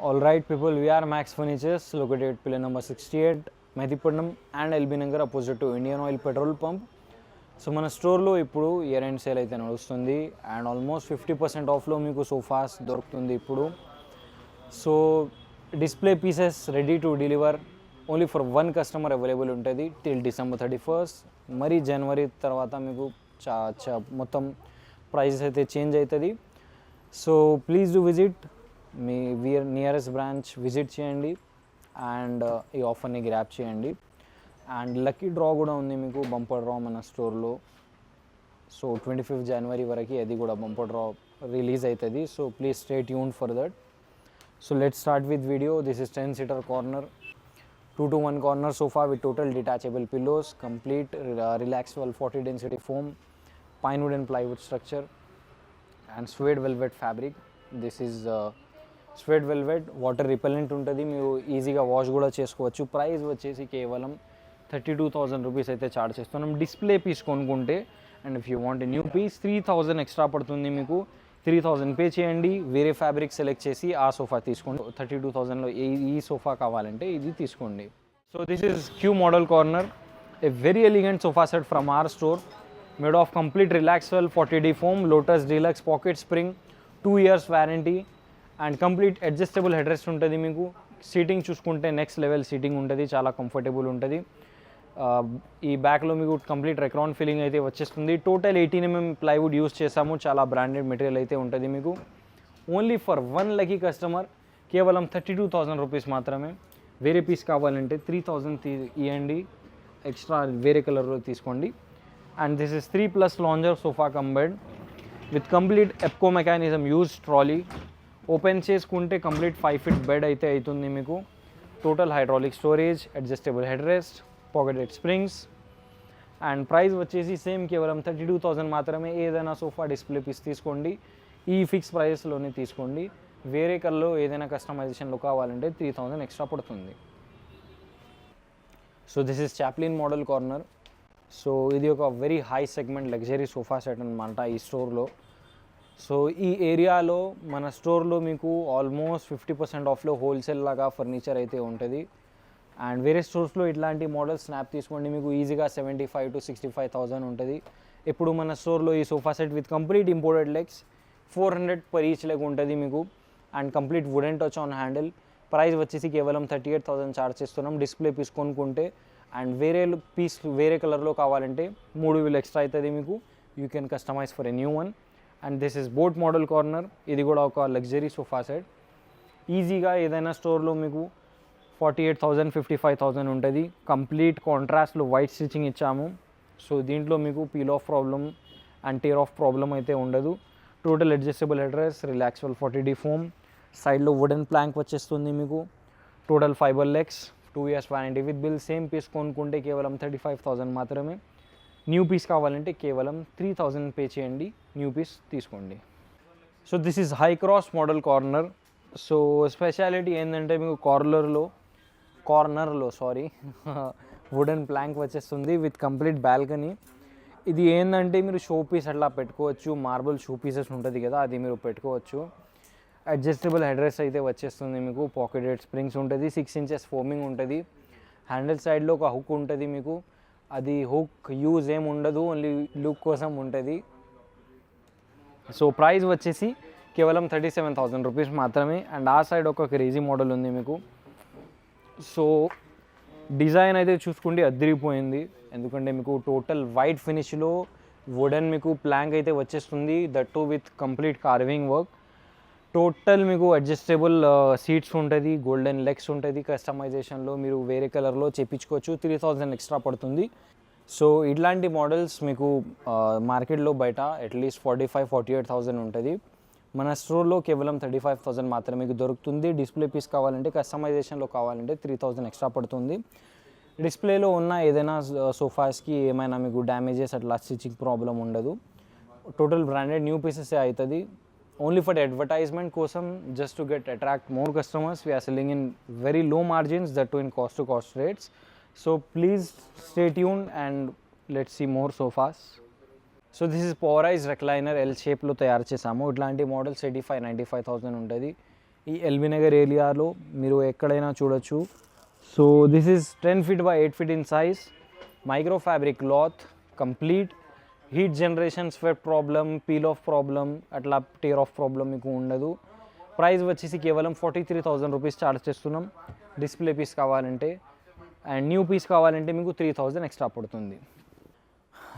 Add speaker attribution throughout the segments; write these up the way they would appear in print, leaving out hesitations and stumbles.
Speaker 1: Alright people, we are Max Furnitures located at pillar number 68 Mehdipadnam and LB Nagar opposite to Indian Oil petrol pump. So మన స్టోర్లో ఇప్పుడు year end sale అయితే నడుస్తుంది and almost 50% ఆఫ్లో మీకు sofas దొరుకుతుంది ఇప్పుడు. So display pieces ready to deliver only for one customer available ఉంటుంది టిల్ December 31st. మరి జనవరి తర్వాత మీకు మొత్తం ప్రైజెస్ అయితే చేంజ్ అవుతుంది. So please do visit me nearest branch visit చేయండి అండ్ ఈ ఆఫర్ని గ్రాప్ చేయండి. అండ్ లక్కీ డ్రా కూడా ఉంది మీకు, బంపర్ డ్రా మన స్టోర్లో. సో 25th January వరకు అది కూడా బంపర్ డ్రా రిలీజ్ అవుతుంది. So please stay tune for that. So let's start with video. This is 10-seater corner, 2-to-1 corner sofa with total detachable pillows, complete relaxable 40 density foam, pine wood and plywood structure and suede velvet fabric. This is suede velvet, water repellent ఉంటుంది, మీరు ఈజీగా wash కూడా చేసుకోవచ్చు. Price వచ్చేసి కేవలం 32,000 rupees అయితే charge చేస్తున్నాం display piece కొనుక్కుంటే. And if you want new piece 3,000 extra పడుతుంది మీకు. 3,000 పే చేయండి, వేరే ఫ్యాబ్రిక్ సెలెక్ట్ చేసి ఆ సోఫా తీసుకోండి. 32,000లో ఈ సోఫా కావాలంటే ఇది తీసుకోండి. So this is Q model corner, a very elegant sofa set from our store, made of complete relaxable 40D foam, lotus deluxe pocket spring, 2 years warranty and complete adjustable head rest ఉంటుంది మీకు. Seating చూసుకుంటే next level seating ఉంటుంది, చాలా comfortable ఉంటుంది. ఈ బ్యాక్లో మీకు complete Recron feeling అయితే వచ్చేస్తుంది. టోటల్ 18mm ప్లైవుడ్ యూస్ చేసాము, చాలా బ్రాండెడ్ మెటీరియల్ అయితే ఉంటుంది మీకు. Only for one lucky customer కేవలం 32,000 రూపీస్ మాత్రమే. వేరే పీస్ కావాలంటే 3,000 ఇవ్వండి, ఎక్స్ట్రా వేరే కలర్లో తీసుకోండి. And this is 3+ lounger sofa cum bed with complete ఎప్కో మెకానిజం యూజ్ ట్రాలీ. ఓపెన్ చేసుకుంటే కంప్లీట్ 5 feet బెడ్ అయితే అవుతుంది మీకు. Total hydraulic storage, adjustable head rest, pocketed springs and price వచ్చేసి సేమ్ కేవలం 32,000 మాత్రమే. ఏదైనా సోఫా డిస్ప్లే పీస్ తీసుకోండి, ఈ ఫిక్స్ ప్రైస్లోనే తీసుకోండి. వేరే కలర్లో ఏదైనా కస్టమైజేషన్లో కావాలంటే 3,000 ఎక్స్ట్రా పడుతుంది. So this is Chaplin model corner. So ఇది ఒక very high segment luxury sofa set అనమాట ఈ స్టోర్లో. సో ఈ ఏరియాలో మన స్టోర్లో మీకు ఆల్మోస్ట్ 50% ఆఫ్లో హోల్సేల్ లాగా ఫర్నిచర్ అయితే ఉంటుంది. అండ్ వేరే స్టోర్స్లో ఇట్లాంటి మోడల్ స్నాప్ తీసుకోండి, మీకు ఈజీగా 75,000 to 65,000 ఉంటుంది. ఇప్పుడు మన స్టోర్లో ఈ sofa set with complete imported legs 400 per each leg ఉంటుంది మీకు. And complete wooden touch on handle. Price వచ్చేసి కేవలం 38,000 ఛార్జ్ చేస్తున్నాం డిస్ప్లే పీస్ కొనుక్కుంటే. అండ్ వేరే పీస్ వేరే కలర్లో కావాలంటే 3,000 ఎక్స్ట్రా అవుతుంది మీకు. You can customize for a new one. And this is boat model corner, ఇది కూడా ఒక లగ్జరీ సోఫా సెట్. ఈజీగా ఏదైనా స్టోర్లో మీకు 48,000 55,000 ఉంటుంది. కంప్లీట్ కాంట్రాస్ట్లో వైట్ స్టిచ్చింగ్ ఇచ్చాము. సో దీంట్లో మీకు peel off problem and tear off problem అయితే ఉండదు. Total adjustable head rest, relaxable 40D foam, సైడ్లో వుడెన్ ప్లాంక్ వచ్చేస్తుంది మీకు. Total fibre legs, 2 years warranty with bill. Same piece కొనుక్కుంటే కేవలం 35,000 మాత్రమే. న్యూ పీస్ కావాలంటే కేవలం 3,000 పే చేయండి, న్యూ పీస్ తీసుకోండి. So this is high cross model corner. So speciality ఏంటంటే మీకు కార్నర్లో వుడెన్ ప్లాంక్ వచ్చేస్తుంది విత్ కంప్లీట్ బాల్కనీ. ఇది ఏంటంటే మీరు షో పీస్ అట్లా పెట్టుకోవచ్చు, మార్బుల్ షో పీసెస్ ఉంటుంది కదా, అది మీరు పెట్టుకోవచ్చు. అడ్జస్టబుల్ హెడ్ రెస్ట్ అయితే వచ్చేస్తుంది మీకు. పాకెటెడ్ స్ప్రింగ్స్ ఉంటుంది, 6 inches ఫోమింగ్ ఉంటుంది. హ్యాండిల్ సైడ్లో ఒక హుక్ ఉంటుంది మీకు. అది హుక్ యూజ్ ఏమి ఉండదు, ఓన్లీ లుక్ కోసం ఉంటుంది. సో ప్రైస్ వచ్చేసి కేవలం 37,000 రూపీస్ మాత్రమే. అండ్ ఆ సైడ్ ఒక క్రేజీ మోడల్ ఉంది మీకు. సో డిజైన్ అయితే చూసుకుంటే అదిరిపోయింది, ఎందుకంటే మీకు టోటల్ వైట్ ఫినిష్లో వుడెన్ మీకు ప్లాంక్ అయితే వచ్చేస్తుంది, that to with complete carving work. Total మీకు అడ్జస్టబుల్ సీట్స్ ఉంటుంది, గోల్డెన్ లెగ్స్ ఉంటుంది. కస్టమైజేషన్లో మీరు వేరే కలర్లో చేయించుకోవచ్చు, 3,000 ఎక్స్ట్రా పడుతుంది. సో ఇట్లాంటి మోడల్స్ మీకు మార్కెట్లో బయట అట్లీస్ట్ 45,000-48,000 ఉంటుంది. మన స్టోర్లో కేవలం 35,000 మాత్రమే మీకు దొరుకుతుంది. డిస్ప్లే పీస్ కావాలంటే, కస్టమైజేషన్లో కావాలంటే 3,000 ఎక్స్ట్రా పడుతుంది. డిస్ప్లేలో ఉన్న ఏదైనా సోఫాస్కి ఏమైనా మీకు డ్యామేజెస్ అట్లా స్టిచ్చింగ్ ప్రాబ్లం ఉండదు. టోటల్ బ్రాండెడ్ న్యూ పీసెస్ అవుతుంది. ఓన్లీ ఫర్ అడ్వర్టైజ్మెంట్ కోసం, just to get attract more customers, we are selling in very low margins, that to in cost to cost rates. So please stay tune and let's see more sofas. So this is powerised recliner, L షేప్లో తయారు చేసాము. ఇట్లాంటి models 85,000-95,000 ఉంటుంది. ఈ LB Nagar ఏరియాలో మీరు ఎక్కడైనా చూడొచ్చు. So this is 10 feet by 8 feet in size, micro fabric cloth, complete heat generation, sweat problem, peel off problem, అట్లా టేర్ ఆఫ్ ప్రాబ్లం మీకు ఉండదు. ప్రైస్ వచ్చేసి కేవలం 43,000 రూపీస్ ఛార్జ్ చేస్తున్నాం డిస్ప్లే పీస్ కావాలంటే. అండ్ న్యూ పీస్ కావాలంటే మీకు 3,000 ఎక్స్ట్రా పడుతుంది.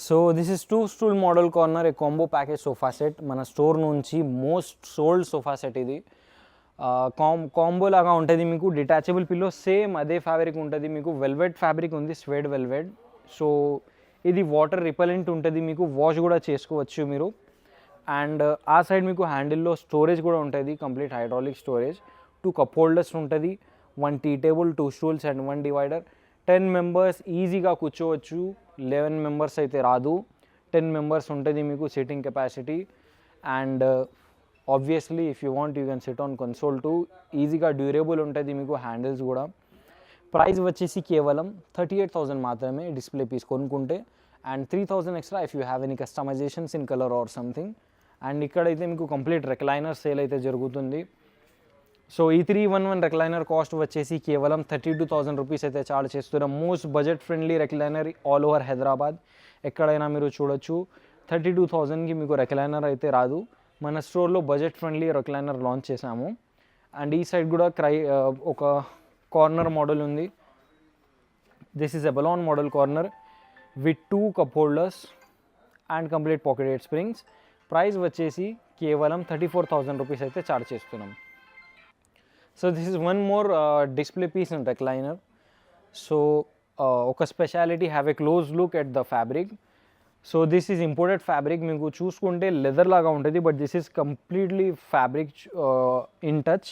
Speaker 1: So this is 2 stool model corner, A combo package sofa set. మన స్టోర్ నుంచి మోస్ట్ సోల్డ్ సోఫా సెట్ ఇది. కాంబో లాగా ఉంటుంది మీకు. డిటాచబుల్ పిల్లో సేమ్ అదే ఫ్యాబ్రిక్ ఉంటుంది మీకు. వెల్వెట్ ఫ్యాబ్రిక్ ఉంది, స్వెడ్ వెల్వెట్. సో ఇది వాటర్ రిపెలెంట్ ఉంటుంది మీకు, వాష్ కూడా చేసుకోవచ్చు మీరు. అండ్ ఆ సైడ్ మీకు హ్యాండిల్లో స్టోరేజ్ కూడా ఉంటుంది, complete hydraulic storage. 2 cup holders ఉంటుంది, 1 tea table, 2 stools and 1 divider. 10 members ఈజీగా కూర్చోవచ్చు. 11 members అయితే రాదు, 10 members ఉంటుంది మీకు sitting capacity. And obviously if you want you can SIT on console two. ఈజీగా డ్యూరబుల్ ఉంటుంది మీకు హ్యాండిల్స్ కూడా. ప్రైస్ వచ్చేసి కేవలం 38,000 మాత్రమే డిస్ప్లే పీస్ కొనుక్కుంటే. And 3,000 extra if you have any customisations in colour or something. And ఇక్కడైతే మీకు కంప్లీట్ రెక్లైనర్ సేల్ అయితే జరుగుతుంది. సో ఈ 311 రెక్లైనర్ కాస్ట్ వచ్చేసి కేవలం 32,000 రూపీస్ అయితే చార్జ్ చేస్తున్నాం. Most budget friendly recliner all over Hyderabad ఎక్కడైనా మీరు చూడొచ్చు. 32,000కి మీకు రెక్లైనర్ అయితే రాదు. మన స్టోర్లో బడ్జెట్ ఫ్రెండ్లీ రెక్లైనర్ లాంచ్ చేసాము. అండ్ ఈ సైడ్ కూడా ఒక కార్నర్ మోడల్ ఉంది. దిస్ ఈజ్ ఎబలాన్ model corner with 2 cup holders and complete pocketed springs. Price వచ్చేసి కేవలం 34,000 రూపీస్ అయితే చార్జ్ చేస్తున్నాం. So this is one more display piece in recliner. So ఒక speciality, have a close look at the fabric. So this is imported fabric. మీకు చూసుకుంటే leather లాగా ఉంటుంది, but this is completely fabric in touch.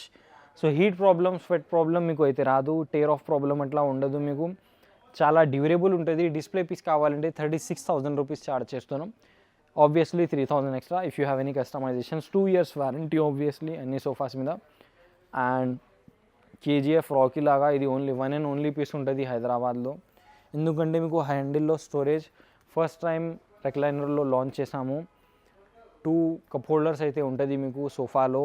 Speaker 1: So heat problem, sweat problem మీకు అయితే రాదు, tear of problem అట్లా ఉండదు మీకు. చాలా డ్యూరబుల్ ఉంటుంది. డిస్ప్లే పీస్ కావాలంటే 36,000 రూపీస్ ఛార్జ్ చేస్తున్నాం. Obviously 3,000 extra if you have any customisations. 2 years warranty obviously అన్ని సోఫాస్ మీద. అండ్ కేజీఎఫ్ రాకీ లాగా ఇది ఓన్లీ 1 and only పీస్ ఉంటుంది హైదరాబాద్లో. ఎందుకంటే మీకు హ్యాండిల్లో స్టోరేజ్ ఫస్ట్ టైం రెక్లైనర్లో లాంచ్ చేసాము. 2 cup holders అయితే ఉంటుంది మీకు సోఫాలో.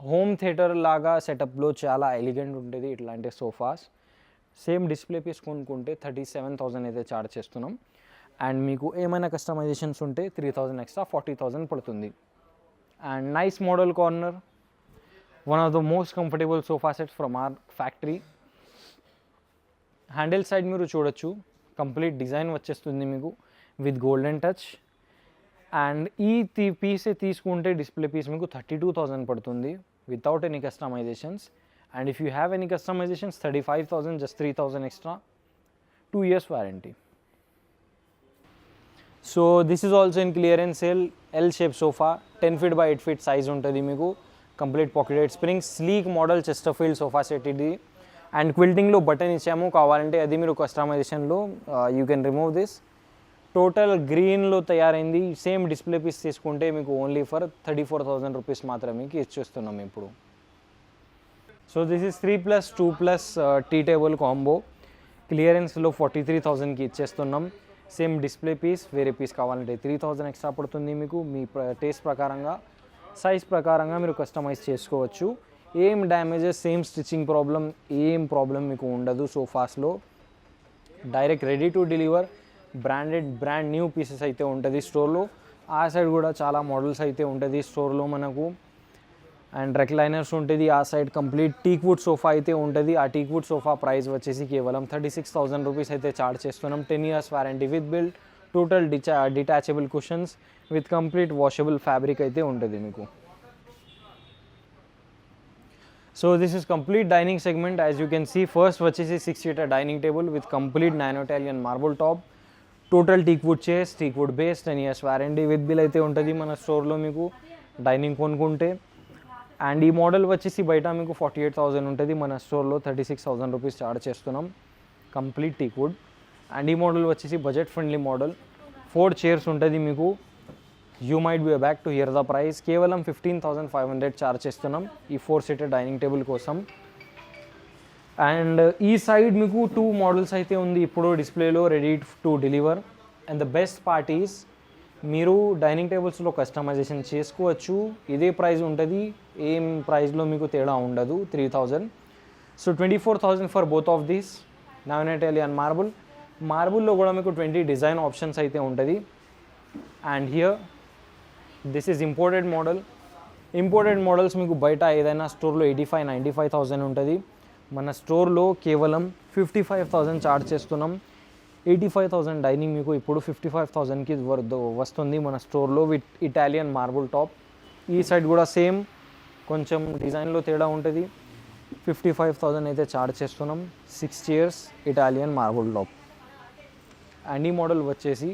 Speaker 1: హోమ్ థియేటర్ లాగా సెటప్లో చాలా ఎలిగెంట్ ఉంటుంది ఇట్లాంటి సోఫాస్. సేమ్ డిస్ప్లే పీస్ కొనుక్కుంటే 37,000 అయితే ఛార్జ్ చేస్తున్నాం. అండ్ మీకు ఏమైనా కస్టమైజేషన్స్ ఉంటే 3,000 ఎక్స్ట్రా, 40,000 పడుతుంది. And nice model corner, one of the most comfortable sofa sets from our factory. Handle side మీరు చూడొచ్చు, కంప్లీట్ డిజైన్ వచ్చేస్తుంది మీకు విత్ గోల్డెన్ టచ్. అండ్ ఈ పీసే తీసుకుంటే డిస్ప్లే పీస్ మీకు 32,000 పడుతుంది without any customisations. And if you have any customisations 35,000, just 3,000 extra, 2 years warranty. So this is also in clearance sale. L shape sofa, 10 feet by 8 feet size ఉంటుంది మీకు. Complete pocketed springs, sleek model chesterfield sofa set ఇది. And క్విల్టింగ్లో button ఇచ్చాము, కావాలంటే అది మీరు కస్టమైజేషన్లో you can remove this. Total గ్రీన్లో తయారైంది. సేమ్ డిస్ప్లే పీస్ తీసుకుంటే మీకు ఓన్లీ ఫర్ 34,000 రూపీస్ మాత్రమే ఇచ్చేస్తున్నాం ఇప్పుడు. So this is 3+2+ tea table combo. క్లియరెన్స్లో 43,000కి ఇచ్చేస్తున్నాం. సేమ్ డిస్ప్లే పీస్, వేరే పీస్ కావాలంటే 3,000 ఎక్స్ట్రా పడుతుంది మీకు. మీ టేస్ట్ ప్రకారంగా, సైజ్ ప్రకారంగా మీరు కస్టమైజ్ చేసుకోవచ్చు. ఏం డ్యామేజెస్, సేమ్ స్టిచ్చింగ్ ప్రాబ్లం, ఏం ప్రాబ్లం మీకు ఉండదు సోఫాస్లో. Direct ready to deliver brand new pieces అయితే ఉంటుంది స్టోర్లో. ఆ సైడ్ కూడా చాలా మోడల్స్ అయితే ఉంటుంది స్టోర్లో మనకు. అండ్ రెక్లైనర్స్ ఉంటుంది ఆ సైడ్. కంప్లీట్ టీక్వుడ్ సోఫా అయితే ఉంటుంది. ఆ టీక్వుడ్ సోఫా ప్రైస్ వచ్చేసి కేవలం 36,000 రూపీస్ అయితే ఛార్జ్ చేస్తున్నాం. 10 years warranty with bill. Total detachable cushions with complete washable fabric అయితే ఉంటుంది మీకు. So this is complete dining segment. As you can see, first వచ్చేసి 6-seater dining table with complete nano Italian marble top. Total teakwood chairs, teakwood base, 10 years warranty with bill అయితే ఉంటుంది మన స్టోర్లో మీకు dining కొనుక్కుంటే. అండ్ ఈ model వచ్చేసి బయట మీకు 48,000 ఉంటుంది, మన స్టోర్లో 36,000 రూపీస్ ఛార్జ్ చేస్తున్నాం. Complete teakwood. అండ్ ఈ మోడల్ వచ్చేసి బడ్జెట్ ఫ్రెండ్లీ మోడల్. 4 chairs ఉంటుంది మీకు. You might be back to hear the price. కేవలం 15,500 ఛార్జ్ చేస్తున్నాం ఈ 4-seater డైనింగ్ టేబుల్ కోసం. అండ్ ఈ సైడ్ మీకు 2 మోడల్స్ అయితే ఉంది ఇప్పుడు డిస్ప్లేలో, ready to deliver. And the best part is మీరు డైనింగ్ టేబుల్స్లో కస్టమైజేషన్ చేసుకోవచ్చు. ఇదే ప్రైస్ ఉంటుంది, ఏం ప్రైస్లో మీకు తేడా ఉండదు. 3000. So 24,000 for both of these. Non Italian మార్బుల్లో కూడా మీకు 20 డిజైన్ ఆప్షన్స్ అయితే ఉంటుంది. And here this is imported models మీకు బయట ఏదైనా స్టోర్లో 85,000-95,000 ఉంటుంది. మన స్టోర్లో కేవలం 55,000 ఛార్జ్ చేస్తున్నాం. 85,000 డైనింగ్ మీకు ఇప్పుడు 55,000కి వస్తుంది మన స్టోర్లో విత్ ఇటాలియన్ మార్బుల్ టాప్. ఈ సైడ్ కూడా సేమ్, కొంచెం డిజైన్లో తేడా ఉంటుంది. 55,000 అయితే ఛార్జ్ చేస్తున్నాం. 6 chairs Italian marble top. And ఈ మోడల్ వచ్చేసి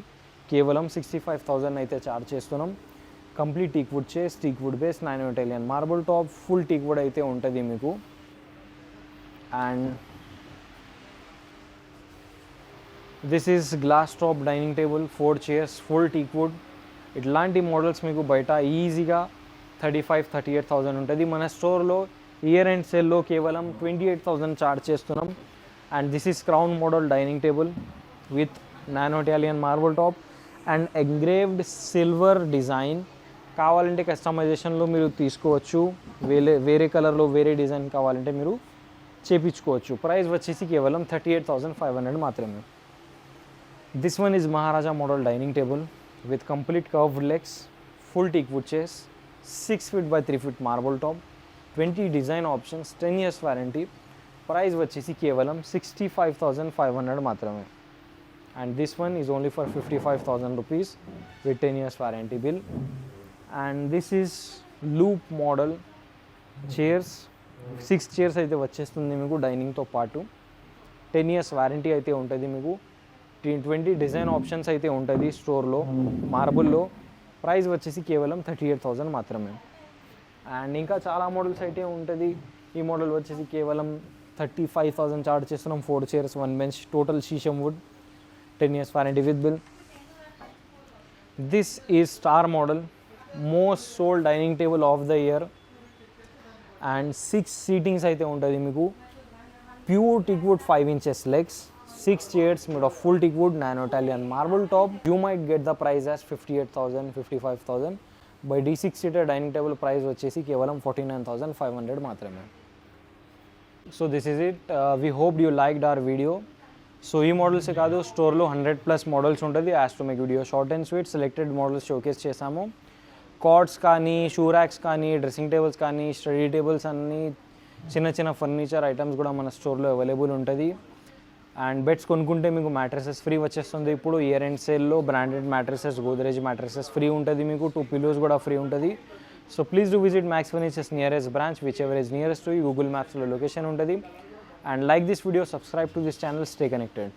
Speaker 1: కేవలం 65,000 అయితే ఛార్జ్ చేస్తున్నాం. Complete teak wood chairs, teak wood base, nano Italian marble top, full teak wood అయితే ఉంటుంది మీకు. And this is glass top dining table, 4 chairs, full teak wood. ఇట్లాంటి models మీకు బయట ఈజీగా 35,000-38,000 ఉంటుంది. మన స్టోర్లో ఇయర్ ఎండ్ సేల్లో కేవలం 28,000 ఛార్జ్ చేస్తున్నాం. And this is crown model dining table with nano Italian marble top and engraved silver design. కావాలంటే కస్టమైజేషన్లో మీరు తీసుకోవచ్చు. వేరే కలర్లో వేరే డిజైన్ కావాలంటే మీరు చేపించుకోవచ్చు. ప్రైస్ వచ్చేసి కేవలం 38,500 మాత్రమే. This one is Maharaja model dining table with complete curved legs, full teak wood chairs, 6 feet by 3 feet marble top, 20 design options, 10 years warranty. Price vachesi kevalam 65,500 matrame. And this one is only for 55,000 rupees with 10 years warranty bill. And this is loop model chairs, 6 chairs అయితే వచ్చేస్తుంది మీకు dining తో పాటు. 10 years warranty అయితే ఉంటుంది మీకు. 20 design options అయితే ఉంటుంది స్టోర్లో మార్బుల్లో. ప్రైస్ వచ్చేసి కేవలం 38,000 మాత్రమే. అండ్ ఇంకా చాలా మోడల్స్ అయితే ఉంటుంది. ఈ మోడల్ వచ్చేసి కేవలం 35,000 ఛార్జ్ చేస్తున్నాం. 4 chairs, 1 bench, total sheesham wood, 10 years warranty with bill. This is star model, most sold dining table of the year. And 6 seatings అయితే ఉంటుంది మీకు. Pure teak wood 5 inches legs, 6 chairs made of full teak wood, nano Italian marble top. You might get the price as 58,000, 55,000. By D6 seater dining table price vachesi kevalam 49,500 matrame. So this is it. We hope you liked our video. So ee models e kaadu, store lo 100+ models untadi. As to make video short and sweet, selected models showcase chesamu. Cots kaani, shoe racks kaani, dressing tables kaani, study tables anni చిన్న furniture items కూడా మన స్టోర్లో available ఉంటుంది. And beds కొనుక్కుంటే మీకు mattresses free వచ్చేస్తుంది. ఇప్పుడు year end సేల్లో branded mattresses, Godrej mattresses free ఉంటుంది మీకు. 2 పిల్లోస్ కూడా ఫ్రీ ఉంటుంది. So please do visit Max Furnitures nearest branch, whichever is nearest to you. Google మ్యాప్స్లో లొకేషన్ ఉంటుంది. And like this video, subscribe to this channel, stay connected.